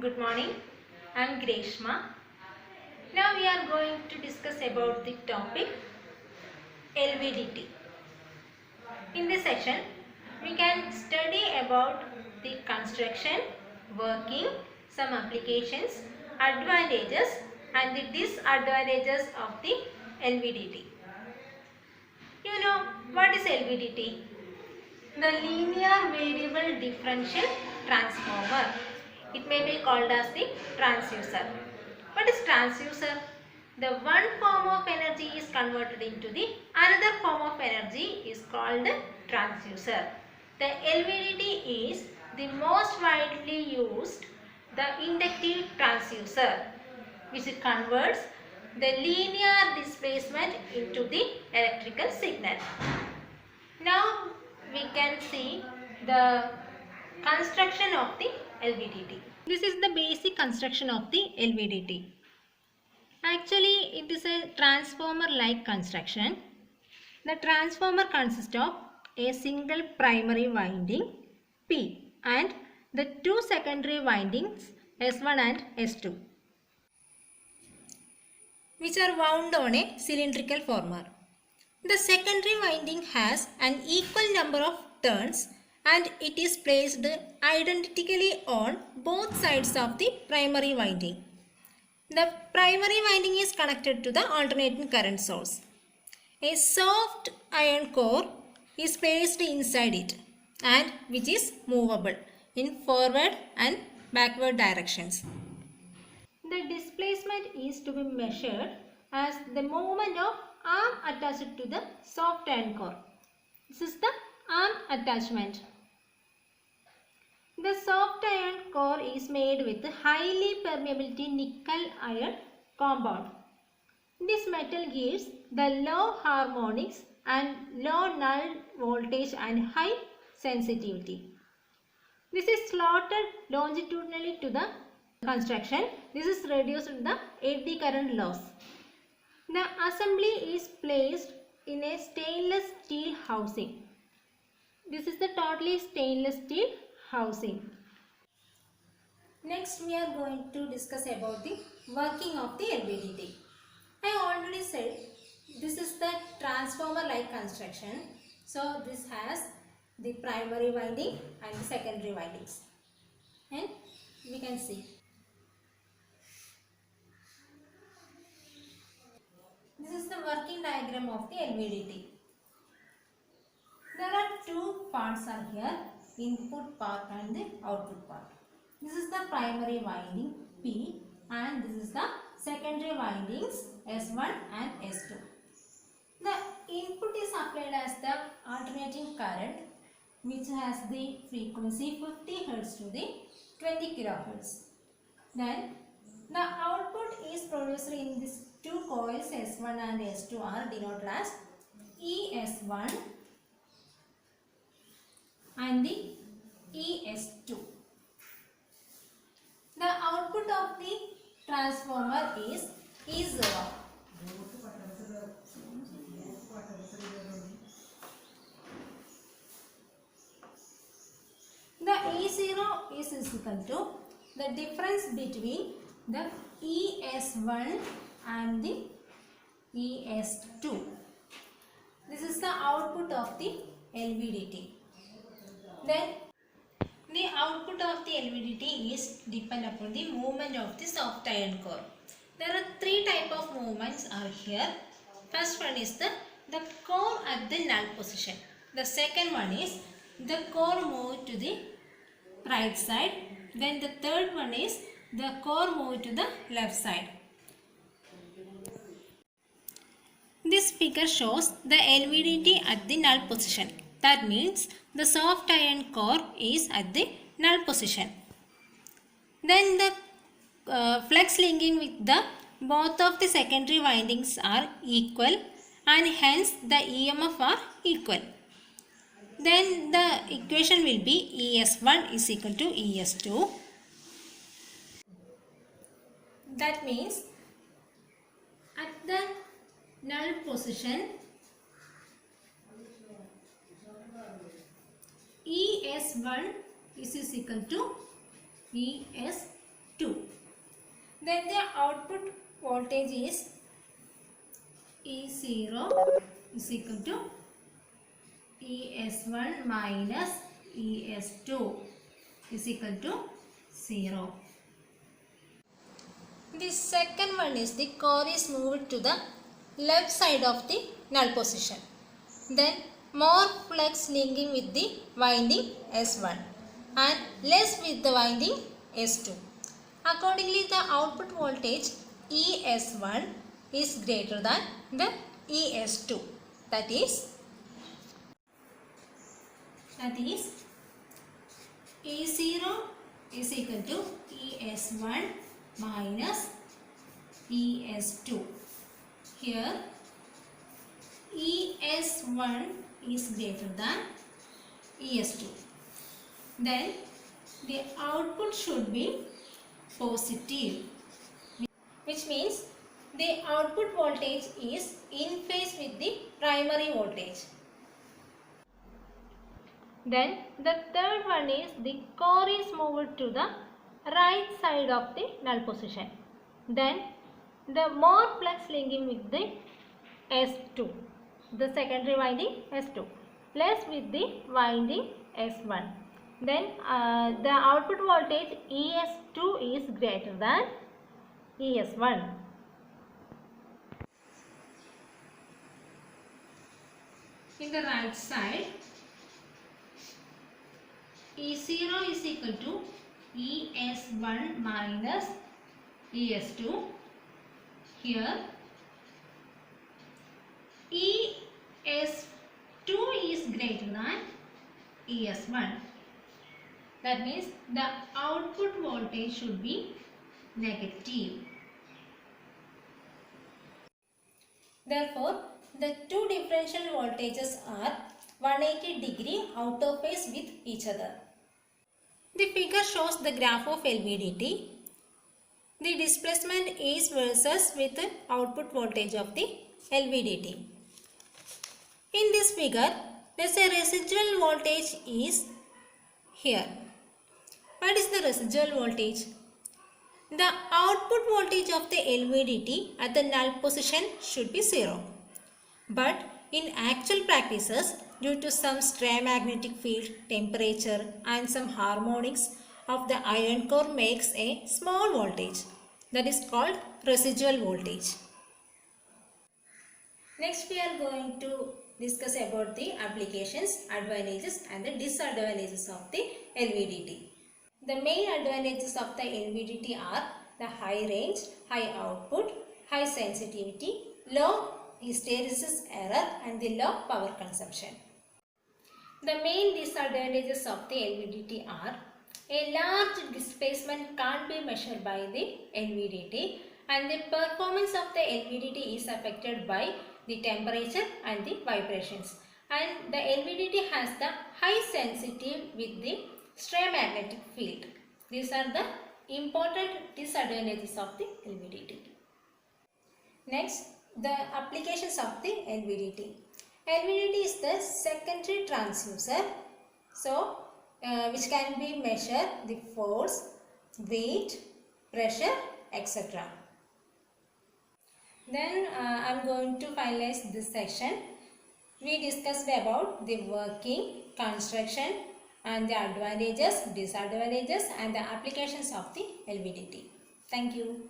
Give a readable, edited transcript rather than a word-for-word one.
Good morning. I am Greshma. Now we are going to discuss about the topic LVDT. In this session, we can study about the construction, working, some applications, advantages and the disadvantages of the LVDT. You know what is LVDT? The linear variable differential transformer. It may be called as the transducer. What is transducer? The one form of energy is converted into the another form of energy is called transducer. The LVDT is the most widely used the inductive transducer, which converts the linear displacement into the electrical signal. Now we can see the construction of the LVDT. This is the basic construction of the LVDT. Actually, it is a transformer-like construction. The transformer consists of a single primary winding P and the two secondary windings S1 and S2, which are wound on a cylindrical former. The secondary winding has an equal number of turns and it is placed identically on both sides of the primary winding. The primary winding is connected to the alternating current source. A soft iron core is placed inside it and which is movable in forward and backward directions. The displacement is to be measured as the movement of arm attached to the soft iron core. This is the arm attachment. The soft iron core is made with highly permeability nickel iron compound. This metal gives the low harmonics and low null voltage and high sensitivity. This is slotted longitudinally to the construction. This is reduced the eddy current loss. The assembly is placed in a stainless steel housing. This is the totally stainless steel housing. Next we are going to discuss about the working of the LVDT. I already said this is the transformer like construction. So this has the primary winding and the secondary windings. And we can see. This is the working diagram of the LVDT. There are two parts are here, input part and the output part. This is the primary winding P and this is the secondary windings S1 and S2. The input is applied as the alternating current which has the frequency 50 Hz to the 20 kHz. Then the output is produced in these two coils S1 and S2 are denoted as ES1 and the ES2. The output of the transformer is E0. The E0 is equal to the difference between the ES1 and the ES2. This is the output of the LVDT. Then the output of the LVDT is depend upon the movement of the soft iron core. There are three type of movements are here. First one is the core at the null position. The second one is the core move to the right side. Then the third one is the core move to the left side. This figure shows the LVDT at the null position. That means the soft iron core is at the null position. Then the flux linking with the both of the secondary windings are equal and hence the EMF are equal. Then the equation will be ES1 is equal to ES2. That means at the null position ES1 is equal to ES2. Then the output voltage is E0 is equal to ES1 minus ES2 is equal to 0. The second one is the core is moved to the left side of the null position. Then more flux linking with the winding S1 and less with the winding S2. Accordingly, the output voltage ES1 is greater than the ES2. That is E0 is equal to ES1 minus ES2. Here ES1 is greater than ES2. Then the output should be positive, which means the output voltage is in phase with the primary voltage. Then the third one is the core is moved to the right side of the null position. Then the more flux linking with the S2, the secondary winding S2, plus with the winding S1. Then the output voltage ES2 is greater than ES1. In the right side, E0 is equal to ES1 minus ES2. Here ES2 is greater than ES1. That means the output voltage should be negative. Therefore, the two differential voltages are 180 degree out of phase with each other. The figure shows the graph of LVDT. The displacement is versus with the output voltage of the LVDT. In this figure, let's say residual voltage is here. What is the residual voltage? The output voltage of the LVDT at the null position should be 0. But in actual practices, due to some stray magnetic field, temperature and some harmonics of the iron core makes a small voltage. That is called residual voltage. Next we are going to discuss about the applications, advantages and the disadvantages of the LVDT. The main advantages of the LVDT are the high range, high output, high sensitivity, low hysteresis error and the low power consumption. The main disadvantages of the LVDT are a large displacement can't be measured by the LVDT and the performance of the LVDT is affected by the temperature and the vibrations, and the LVDT has the high sensitivity with the stray magnetic field. These are the important disadvantages of the LVDT. Next, the applications of the LVDT. LVDT is the secondary transducer, so which can be measured the force, weight, pressure, etc. Then I am going to finalize this section. We discussed about the working, construction and the advantages, disadvantages and the applications of the LVDT. Thank you.